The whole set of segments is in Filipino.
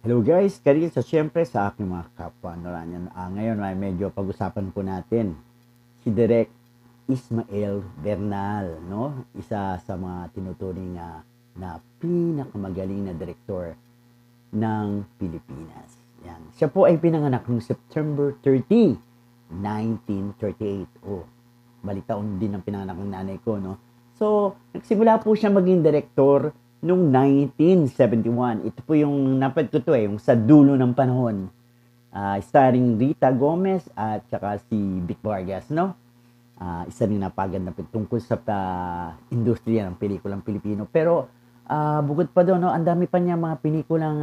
Hello guys, kanina siyempre sa aking mga kapwa Noranyan. Ngayon ay medyo pag-usapan po natin si Direk Ismael Bernal, no? Isa sa mga tinuturing na pinakamagaling na direktor ng Pilipinas. Yan. Siya po ay pinanganak noong September 30, 1938. Oh, balitaon din ang pinanganak ng nanay ko, no? So, nagsimula po siya maging direktor noong 1971. Ito po yung napad ko to yung sa dulo ng panahon. Starring Rita Gomez at saka si Vic Vargas, no? Isa rin napaganda tungkol sa industriya ng pelikulang Pilipino. Pero bukod pa doon, no, ang dami pa niya mga pelikulang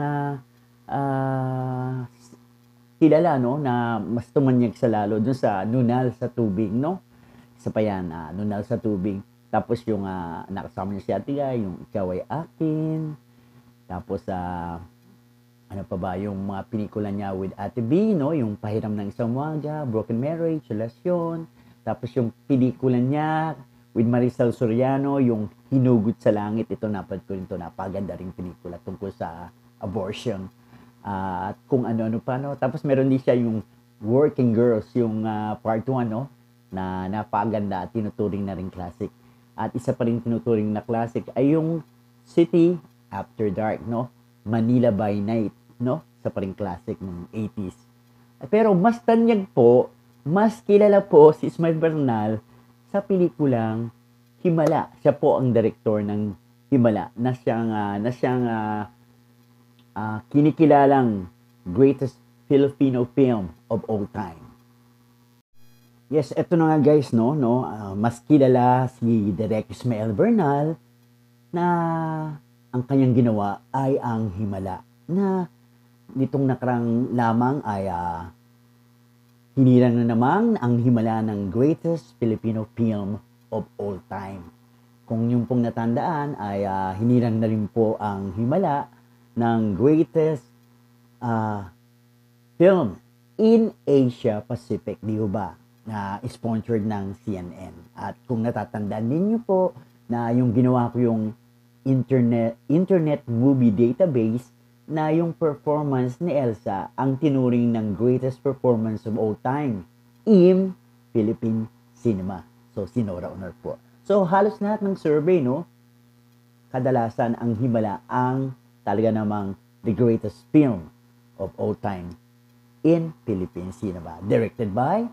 kilala, no, na mas tumanyag sa lalo doon sa Nunal sa Tubig, no? Isa pa yan, Nunal sa Tubig. Tapos yung nakasama niya si Ate Guy, yung Ikaw Ay Akin. Tapos ano pa ba, yung mga pelikula niya with Ate B, no? Yung Pahiram ng Isang Waga, Broken Marriage, Relasyon. Tapos yung pelikula niya with Marisol Soriano, yung Hinugot sa Langit. Ito napad ko rin ito, napaganda rin pelikula tungkol sa abortion. At kung ano-ano pa, no? Tapos meron din siya yung Working Girls, yung part 1, no? Na napaganda at tinuturing na rin classic. At isa pa rin tinuturing na classic ay yung City After Dark, no? Manila by Night, no? Isa pa rin classic ng 80s. Pero mas tanyag po, mas kilala po si Ismael Bernal sa pelikulang Himala. Siya po ang direktor ng Himala na siyang kinikilalang greatest Filipino film of all time. Yes, eto na nga guys, no, mas kilala si Direk Ismael Bernal na ang kanyang ginawa ay ang Himala na nitong nakarang lamang ay hinirang na naman ang Himala ng greatest Filipino film of all time. Kung yung pong natandaan ay hinirang na rin po ang Himala ng greatest film in Asia Pacific, di ba? Na sponsored ng CNN. At kung natatandaan ninyo po na yung ginawa ko yung internet movie database na yung performance ni Elsa ang tinuring ng greatest performance of all time in Philippine cinema. So, Sinora Honor po. So, halos lahat ng survey, no? Kadalasan ang Himala ang talaga namang the greatest film of all time in Philippine cinema. Directed by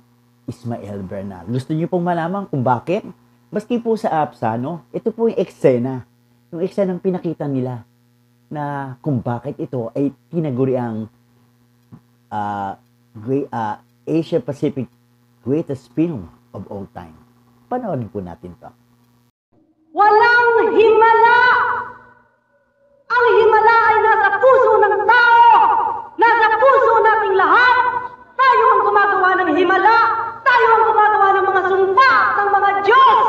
Ismael Bernal. Gusto niyo pong malaman kung bakit? Maski po sa APSA, no? Ito po yung eksena. Yung eksena ng pinakita nila na kung bakit ito ay tinaguriang Asia Pacific greatest film of all time. Panoorin po natin to. Walang himala! Ang himala ay nasa puso ng tao! Nasa puso nating lahat! Tayo ang gumagawa ng himala! Tayo ang gumagawa ng mga sumpa ng mga Diyos!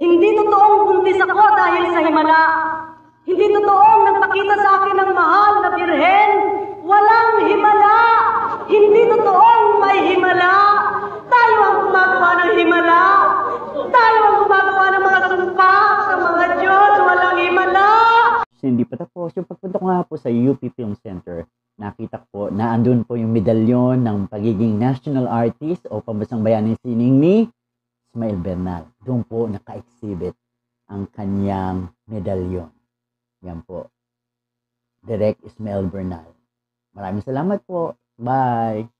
Hindi totoong buntis ako dahil sa himala. Hindi totoong nagpakita sa akin ng mahal na birhen. Walang himala. Hindi totoong may himala. Tayo ang gumagawa ng himala. Tayo ang gumagawa ng mga sumpa sa mga Diyos. Walang himala. Hindi pa tapos. Yung pagpunta ko nga po sa UP Film Center, nakita ko po na andun po yung medalyon ng pagiging national artist o pambansang bayaning sining ni Ismael Bernal. Doon po naka-exhibit ang kanyang medalyon. Yan po. Direk Ismael Bernal. Maraming salamat po. Bye!